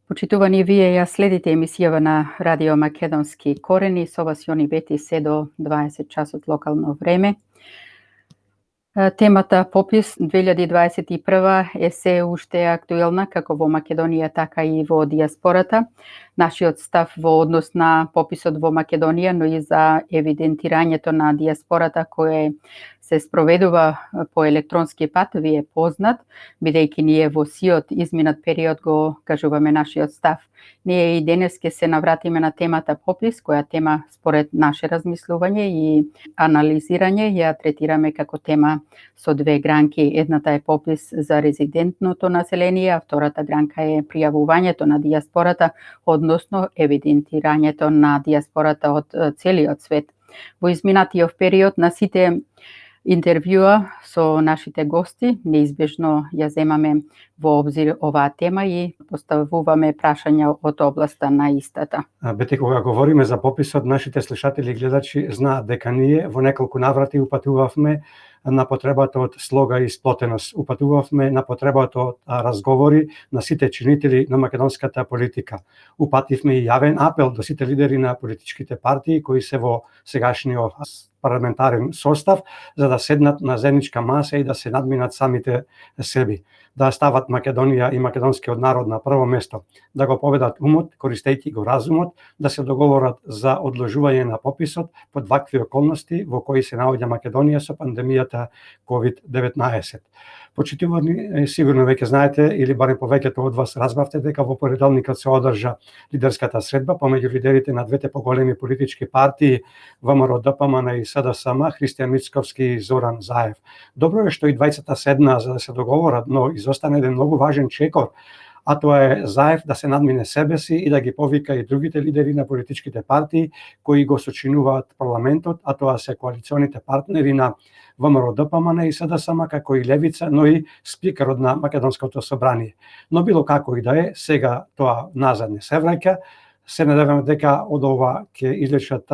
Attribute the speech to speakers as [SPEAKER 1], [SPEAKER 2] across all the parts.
[SPEAKER 1] Почитувани, вие ја следите емисијава на Радио Македонски корени со вас Јони Бети се до 20 часот локално време. Темата попис 2021 е се уште актуелна како во Македонија, така и во дијаспората. Нашиот став во однос на пописот во Македонија, но и за евидентирањето на дијаспората кое се спроведува по електронски пат ви е познат, бидејќи ние во сиот изминат период го кажуваме нашиот став. Ние и денес ќе се навратиме на темата попис, која тема според наше размислување и анализирање ја третираме како тема со две гранки. Едната е попис за резидентното население, а втората гранка е пријавувањето на дијаспората, односно евидентирањето на дијаспората од целиот свет. Во изминатиот период на сите интервјуа со нашите гости неизбежно ја земаме во обзир оваа тема и поставуваме прашања од областа на истата.
[SPEAKER 2] Бете, кога говориме за пописот, нашите слушатели и гледачи знаат дека ние во неколку наврати упатувавме на потребата од слога и сплотеност. Упатувавме на потребата од разговори на сите чинители на македонската политика. Упативме и јавен апел до сите лидери на политичките партии кои се во сегашниот парламентарен состав, за да седнат на заедничка маса и да се надминат самите себе, да стават Македонија и македонскиот народ на прво место, да го поведат умот, користејќи го разумот, да се договорат за одложување на пописот под вакви околности во кои се наоѓа Македонија со пандемијата COVID-19. Почитувани, сигурно веќе знаете или барем повеќето од вас разбавте дека во понеделникот се одржа лидерската средба помеѓу лидерите на двете поголеми политички партии ВМРО ДПМН и СДСМ, Христијан Мицковски и Зоран Заев. Добро е што и двајцата седна за да се договорат, но изостане еден многу важен чекор, а тоа е Заев да се надмине себе си и да ги повика и другите лидери на политичките партии кои го сочинуваат парламентот, а тоа се коалиционите партнери на ВМРО ДПМН и СДСМ, како и Левица, но и спикерот на Македонското собрание. Но било како и да е, сега тоа назад не се враќа. Се надеваме дека од ова ќе излечат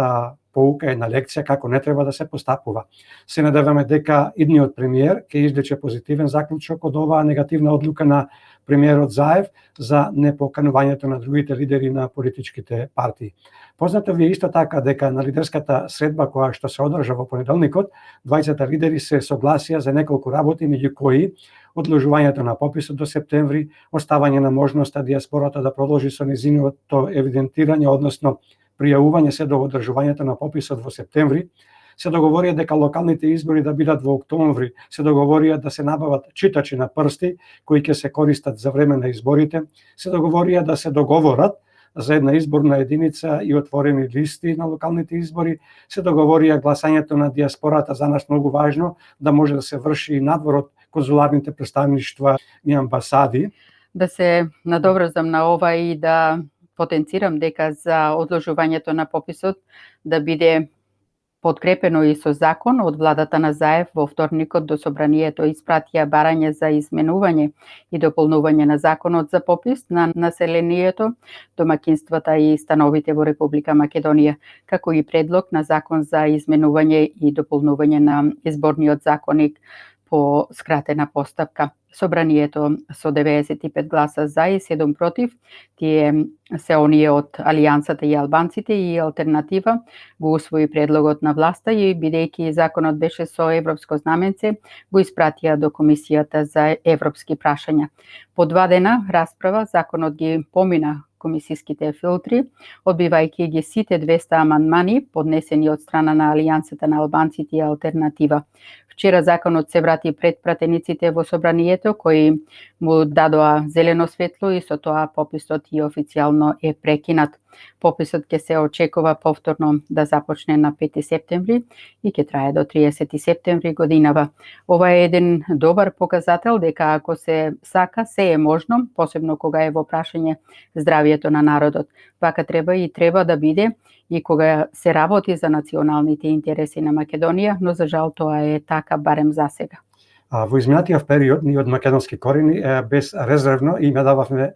[SPEAKER 2] поука, една лекција како не треба да се постапува. Се надеваме дека идниот премиер ќе излече позитивен заклучок од оваа негативна одлука на премиерот Заев за непоканувањето на другите лидери на политичките партии. Познато ви е исто така дека на лидерската средба која што се одржа во понеделникот, двајцата лидери се согласија за неколку работи, меѓу кои одложувањето на пописот до септември, оставање на можноста дијаспората да продолжи со незиното евидентирање, односно пријавување се до одржувањето на пописот во септември, се договорија дека локалните избори да бидат во октомври, се договорија да се набават читачи на прсти кои ќе се користат за време на изборите, се договорија да се договорат за една изборна единица и отворени листи на локалните избори, се договорија гласањето на дијаспората, за нас многу важно, да може да се врши и надвор од конзуларните представништва и амбасади.
[SPEAKER 1] Да се надоврзам на ова и да потенцирам дека за одложувањето на пописот да биде подкрепено и со закон од владата на Заев во вторникот до собранието испратија барање за изменување и дополнување на законот за попис на населението, домаќинствата и становите во Република Македонија, како и предлог на закон за изменување и дополнување на изборниот законник по скратена постапка. Собранието со 95 гласа за и 7 против, тие се оние од Алијансата и албанците и Алтернатива, го усвои предлогот на власта и бидејќи законот беше со европско знаменце, го испратија до Комисијата за европски прашања. По 2 дена расправа законот ги помина комисиските филтри, одбивајќи ги сите 200 амандмани поднесени од страна на Алијансата на албанците и Алтернатива. Вчера законот се врати пред пратениците во собранието кои му дадоа зелено светло и со тоа пописот и официјално е прекинат. Пописот ќе се очекува повторно да започне на 5 септември и ќе трае до 30 септември годинава. Ова е еден добар показател дека ако се сака, се е можно, посебно кога е во прашање здравието на народот. Вака треба да биде и кога се работи за националните интереси на Македонија, но за жал тоа е така барем за сега.
[SPEAKER 2] Во изминатиот период ние од македонски корени безрезервно им дававме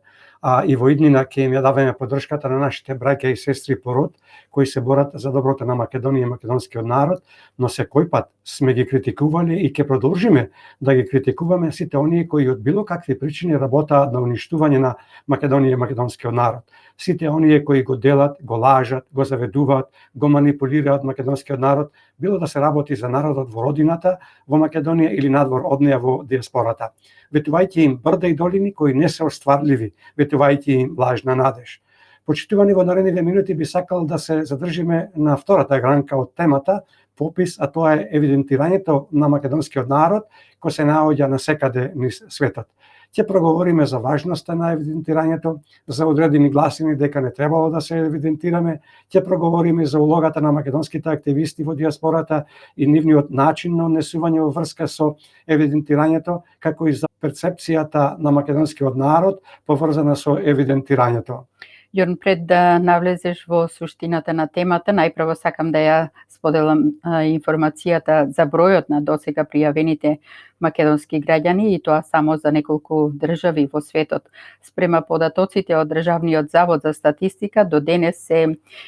[SPEAKER 2] и во иднина ќе им ја даваме поддршката на нашите браќа и сестри по род кои се борат за доброто на Македонија и македонскиот народ, но секој пат сме ги критикувале и ќе продолжиме да ги критикуваме сите оние кои од било какви причини работаат на уништување на Македонија и македонскиот народ. Сите оние кои го делат, го лажат, го заведуваат, го манипулираат македонскиот народ, било да се работи за народот во родината, во Македонија или надвор од неа во диаспората. Ветувајќи им брда и долини кои не се остварливи, ветувајќи им лажна надеж. Почитувани, во наредните минути би сакал да се задржиме на втората гранка од темата, попис, а тоа е евидентирањето на македонскиот народ кој се наоѓа насекаде низ светот. Ќе проговориме за важноста на евидентирањето, за одредени гласини дека не требало да се евидентираме, ќе проговориме за улогата на македонските активисти во диаспората и нивниот начин на однесување во врска со евидентирањето, како и за перцепцијата на македонскиот народ поврзана со евидентирањето.
[SPEAKER 1] Јорн, пред да навлезеш во суштината на темата, најпрво сакам да ја споделам информацијата за бројот на досега пријавените македонски граѓани и тоа само за неколку држави во светот. Спрема податоците од Државниот завод за статистика, до денес се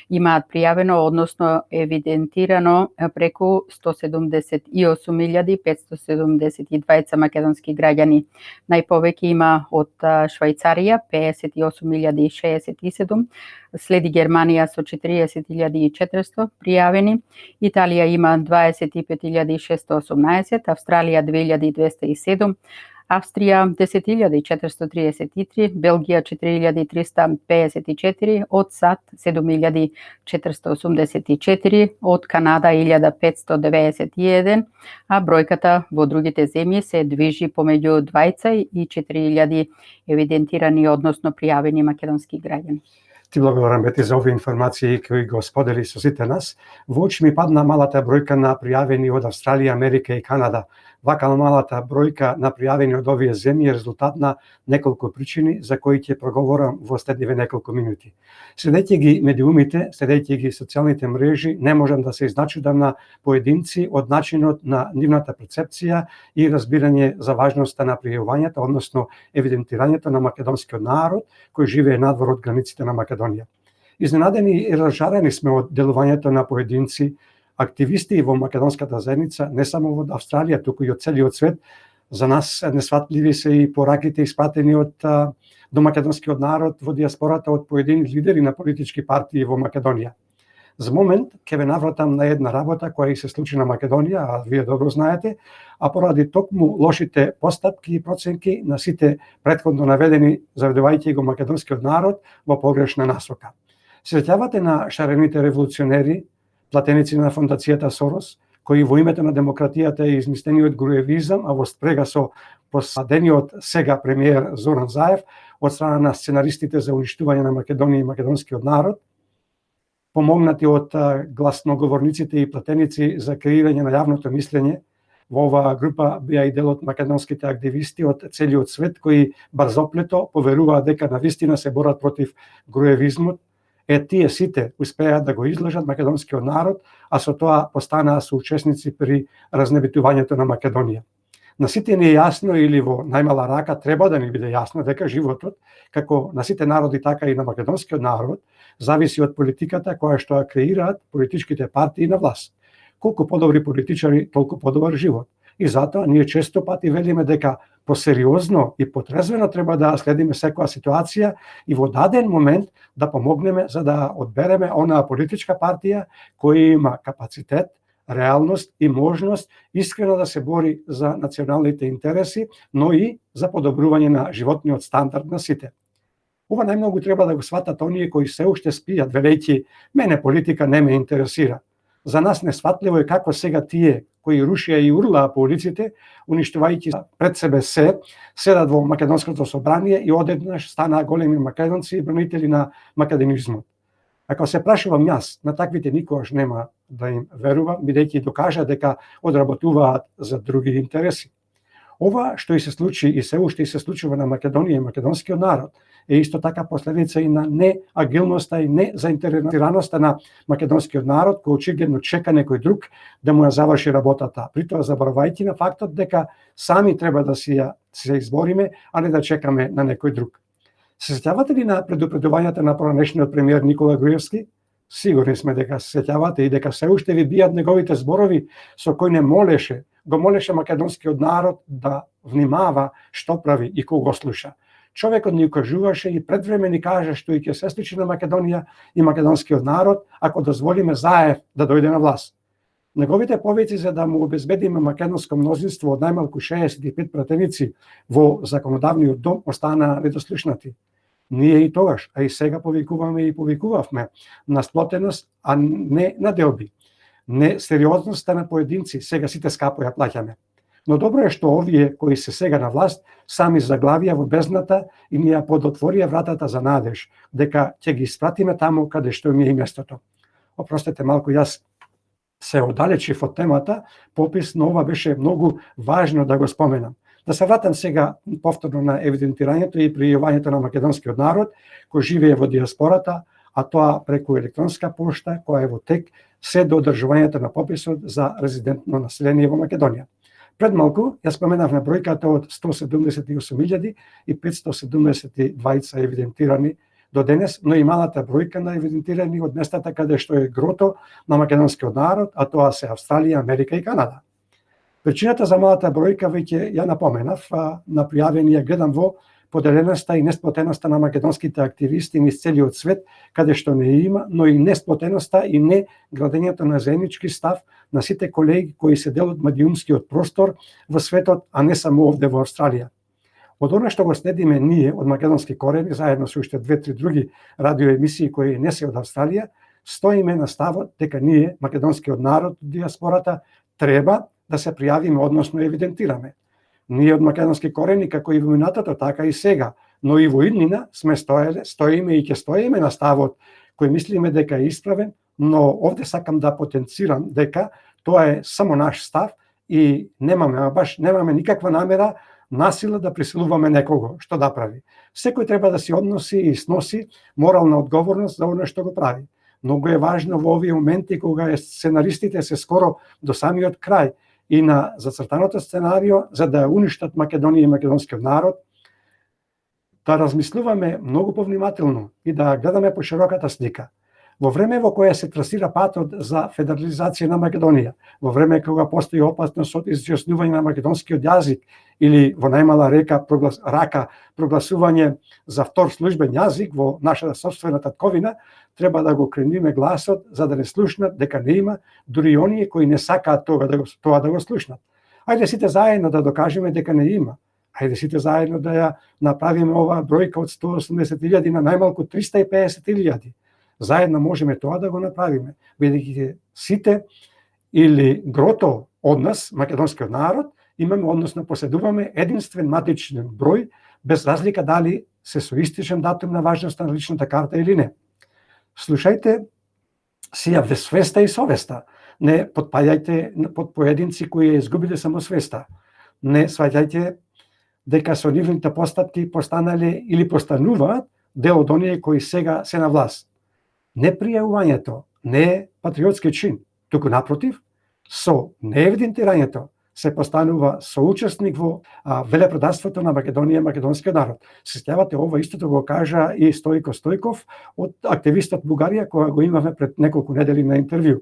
[SPEAKER 1] имаат пријавено, односно евидентирано преку 178.572 македонски граѓани. Најповеќе има од Швајцарија 58.067, следи Германија со 40.400 пријавени, Италија има 25.618, Австралија 2.207, Австрија 10.433, Белгија 4.354, од САД 7.484, од Канада 1.591, а бројката во другите земји се движи помеѓу 20 и 4.000 евидентирани, односно пријавени македонски граѓани.
[SPEAKER 2] Ти благодарам, Бети, за овие информации кои го сподели со сите нас. Во очи ми падна малата бројка на пријавени од Австралија, Америка и Канада. Вака малата бројка на пријавени од овие земји е резултат на неколку причини за кои ќе проговорам во следниве неколку минути. Следејќи ги медиумите, следејќи ги социјалните мрежи, не можам да се изначудам на поединци од начинот на нивната перцепција и разбирање за важноста на пријавувањето, односно евидентирањето на македонскиот народ кој живее надвор од границите на Македонија. Изненадени и разжарени сме од делувањето на поединци, активисти во македонската заедница, не само во Австралија, туку и од целиот свет. За нас несватливи се и пораките испратени до македонскиот народ во диаспората од поедини лидери на политички партии во Македонија. За момент ќе ве навратам на една работа која и се случи на Македонија, а вие добро знаете, а поради токму лошите постапки и проценки на сите претходно наведени, заведувајќи го македонскиот народ во погрешна насока. Се сеќавате на шарените револуционери, платеници на фондацијата Сорос, кои во името на демократијата и измислениот груевизам, а во спрега со посадениот сега премиер Зоран Заев од страна на сценаристите за уништување на Македонија и македонскиот народ, помогнати од гласноговорниците и платеници за креирање на јавното мислење. Во оваа група беа и дел од македонските активисти од целиот свет кои брзоплето поверуваат дека навистина се борат против груевизмот. Тие сите успеа да го излажат македонскиот народ, а со тоа постанаа соучесници при разнебитувањето на Македонија. На сите ни е јасно, или во најмала рака треба да ни биде јасно, дека животот, како на сите народи, така и на македонскиот народ, зависи од политиката која што ја креираат политичките партии на власт. Колку подобри политичари, толку подобар живот. И затоа ние често пати велиме дека посериозно и потрезвено треба да следиме секоја ситуација и во даден момент да помогнеме за да одбереме онаа политичка партија која има капацитет, реалност и можност искрено да се бори за националните интереси, но и за подобрување на животниот стандард на сите. Ова најмногу треба да го сватат оние кои се уште спијат, велејќи мене политика не ме интересира. За нас несватливо е како сега тие кои рушија и урлаа по улиците, уништувајќи пред себе се, седат во македонското собрание и одеднаш станаа големи македонци и бранители на македонизмот. Ако се прашувам јас, на таквите никогаш нема да им верувам, бидејќи докажа дека одработуваат за други интереси. Ова што и се случи и се уште и се случува на Македонија и македонскиот народ е исто така последица и на неагилноста и незаинтересираноста на македонскиот народ, кој очигледно чека некој друг да му ја заврши работата. Притоа заборавајќи на фактот дека сами треба да се избориме, а не да чекаме на некој друг. Се сеќавате ли на предупредувањата на поранешниот премиер Никола Груевски? Сигурни сме дека се сеќавате и дека се уште ви бијат неговите зборови со кои го молеше македонскиот народ да внимава што прави и кого слуша. Човекот ни укажуваше и пред време ни кажа што и ќе се случи на Македонија и македонскиот народ ако дозволиме Заев да дојде на власт. Неговите повици за да му обезбедиме македонско мнозинство од најмалку 65 пратеници во законодавниот дом останаа недослушнати. Ние и тогаш, а и сега повикуваме и повикувавме на сплотеност, а не на делби. Не сериозноста на поединци, сега сите скапо ја плаќаме. Но добро е што овие кои се сега на власт сами заглавија во бездната и ни ја подотворија вратата за надеж, дека ќе ги испратиме таму каде што ми е и местото. Опростете малку, јас се оддалечив од темата, попис, но ова беше многу важно да го споменам. Да се вратам сега повторно на евидентирањето и пријавањето на македонскиот народ кој живее во диаспората, а тоа преку електронска пошта која е во тек се до одржувањето на пописот за резидентно население во Македонија. Пред малку ја споменав на бројката од 178.572 евидентирани до денес, но и малата бројка на евидентирани од местата каде што е грото на македонскиот народ, а тоа се Австралија, Америка и Канада. Причината за малата бројка веќе ја напоменав, на пријавени ја гледам во поделеноста и несплотеноста на македонските активисти низ целиот свет, каде што не има, но и несплотеноста и не градењето на заеднички став на сите колеги кои се дел од медиумскиот простор во светот, а не само овде во Австралија. Од она што го следиме ние од македонски корени, заедно со уште 2-3 други радиоемисии кои не се од Австралија, стоиме на ставот дека ние, македонскиот народ од диаспората, треба да се пријавиме, односно евидентираме. Ние од македонски корени, како и во минатото, така и сега, но и во иднина сме стоиме и ќе стоиме на ставот кој мислиме дека е исправен, но овде сакам да потенцирам дека тоа е само наш став и немаме никаква намера насила да присилуваме некого што да прави. Секој треба да си односи и сноси морална одговорност за оно што го прави. Многу е важно во овие моменти кога сценаристите се скоро до самиот крај и на зацртаното сценарио за да уништат Македонија и македонскиот народ, да размислуваме многу повнимателно и да гледаме по широката слика. Во време во кое се трасира патот за федерализација на Македонија, во време кога постои опасност од изјаснување на македонскиот јазик или во најмала рака прогласување за втор службен јазик во нашата сопствена татковина, треба да го крениме гласот за да не слушнат дека не има дури оние кои не сакаат тоа да го слушнат. Ајде сите заедно да докажеме дека не има. Ајде сите заедно да ја направиме оваа бројка од 180.000 на најмалку 350.000. Заедно можеме тоа да го направиме, бидејќи сите или грото од нас, македонскиот народ, имаме, односно поседуваме единствен матичен број, без разлика дали се со истичен датум на важноста на личната карта или не. Слушајте си ја свеста и совеста. Не потпаѓајте под поединци кои ја изгубиле самосвеста. Не сваќајте дека со нивните постапки постанале или постануваат дел од оние кои сега се на власт. Непријавувањето не е патриотски чин, туку напротив, со неевидентирањето се постанува соучесник во велепродавството на Македонија и македонскиот народ. Се сеќавате, ова истото го кажа и Стојко Стојков, од активистот Бугарија, која го имавме пред неколку недели на интервју.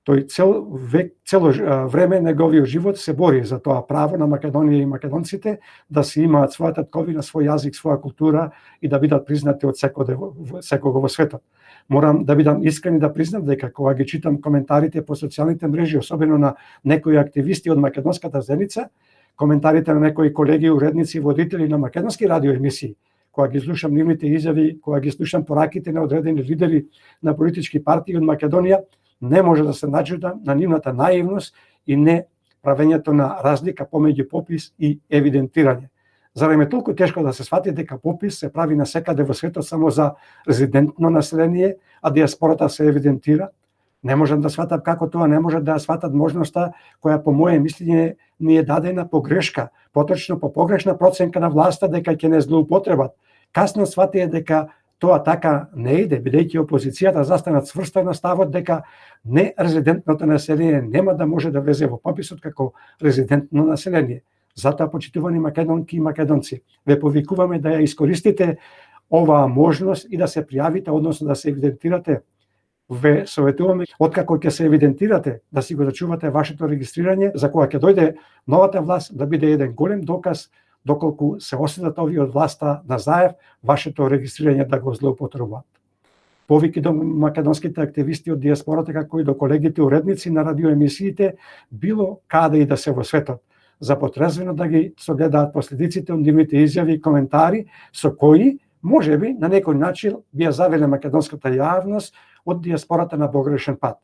[SPEAKER 2] Тој цело време неговиот живот се бори за тоа право на Македонија и македонците да си имаат своја татковина, свој јазик, своја култура и да бидат признати од секого во светот. Морам да бидам искрен и да признам дека кога ги читам коментарите по социјалните мрежи, особено на некои активисти од македонската заедница, коментарите на некои колеги, уредници и водители на македонски радиоемисии, кога ги слушам нивните изјави, кога ги слушам пораките на одредени лидери на политички партии од Македонија, не може да се начудам на нивната наивност и не правењето на разлика помеѓу попис и евидентирање. Зарем е толку тешко да се свати дека попис се прави насекаде во светот само за резидентно население, а диаспората се евидентира? Не можам да сватам како тоа не може да сватат можноста која по моје мислење ни е дадена погрешка, поточно по погрешна проценка на власта дека ќе не злоупотребат. Касно сватија дека тоа така не иде, бидејќи опозицијата застана цврсто на ставот дека нерезидентното население нема да може да влезе во пописот како резидентно население. Затоа, почитувани македонки и македонци, ве повикуваме да ја искористите оваа можност и да се пријавите, односно да се евидентирате. Ве советуваме, откако ќе се евидентирате, да си го зачувате вашето регистрирање, за кога ќе дојде новата власт, да биде еден голем доказ доколку се осетат овие од власта на Заев, вашето регистрирање да го злоупотребуваат. Повеќе до македонските активисти од диаспората, како и до колегите уредници на радиоемисиите, било каде и да се во светот, за потрезвено да ги согледаат последиците од нивните изјави и коментари, со кои, можеби, на некој начин би ја завеле македонската јавност од диаспората на погрешен пат.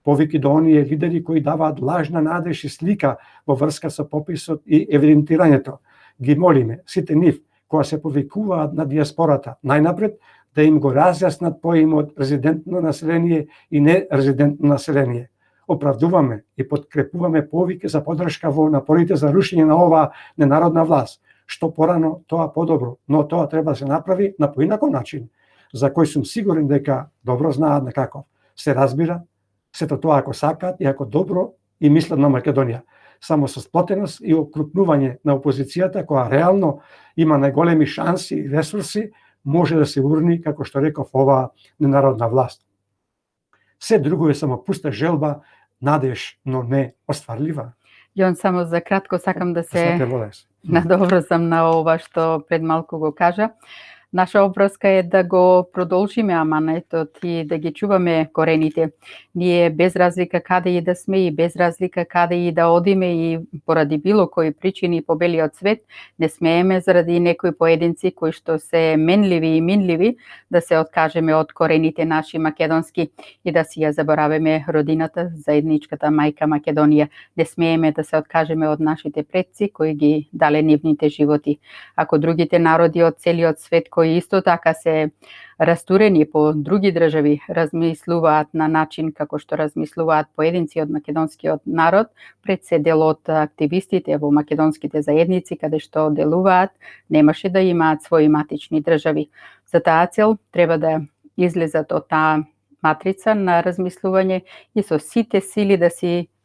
[SPEAKER 2] Повеќе до оние лидери кои даваат лажна надеж и слика во врска со пописот и евидентирањето. Ги молиме сите нив, кога се повикуваат на диаспората, најнапред да им го разјаснат поимот резидентно население и нерезидентно население. Оправдуваме и подкрепуваме повеќе за поддршка во напорите за рушење на оваа ненародна власт. Што порано, тоа подобро, но тоа треба да се направи на поинаков начин, за кој сум сигурен дека добро знаат на каков. Се разбира, сето тоа ако сакаат и ако добро и мислат на Македонија. Само со сплотеност и окрупнување на опозицијата, која реално има најголеми шанси и ресурси, може да се урни, како што реков, оваа ненародна власт. Се друго е само пуста желба, надеж, но не остварлива.
[SPEAKER 1] Јон, само за кратко сакам да се
[SPEAKER 2] Волес.
[SPEAKER 1] надоврзам на ова што пред малку го кажа. Наша обврска е да го продолжиме аманетот и да ги чуваме корените. Ние без разлика каде и да сме и без разлика каде и да одиме и поради било кои причини по белиот свет, не смееме заради некои поединци кои што се менливи и минливи да се откажеме од корените наши македонски и да си ја заборавиме родината, заедничката мајка Македонија. Не смееме да се откажеме од нашите предци кои ги дале нивните животи. Ако другите народи од целиот свет кои исто така се растурени по други држави, размислуваат на начин како што размислуваат поединци од македонскиот народ, пред се дел од активистите во македонските заедници каде што делуваат, немаше да имаат своји матични држави. За таа цел треба да излезат од таа матрица на размислување и со сите сили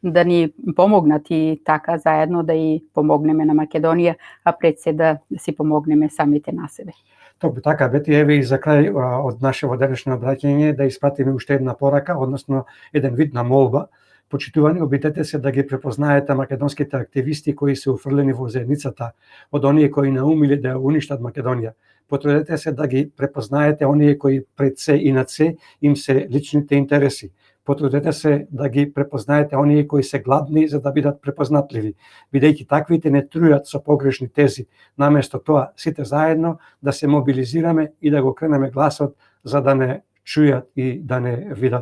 [SPEAKER 1] да ни помогнат и така заедно да и помогнеме на Македонија, а пред се да си помогнеме самите на себе.
[SPEAKER 2] Токму така, Бети, еве и за крај од нашето денешно обраќање да испратиме уште една порака, односно еден вид на молба. Почитувани, обидете се да ги препознаете македонските активисти кои се уфрлени во заедницата, од оние кои наумиле да уништат Македонија. Потрудете се да ги препознаете оние кои пред се и над се им се личните интереси. Потрудете се да ги препознаете оние кои се гладни за да бидат препознатливи, бидејќи таквите не трујат со погрешни тези. Наместо тоа, сите заедно да се мобилизираме и да го кренеме гласот за да не чујат и да не видат.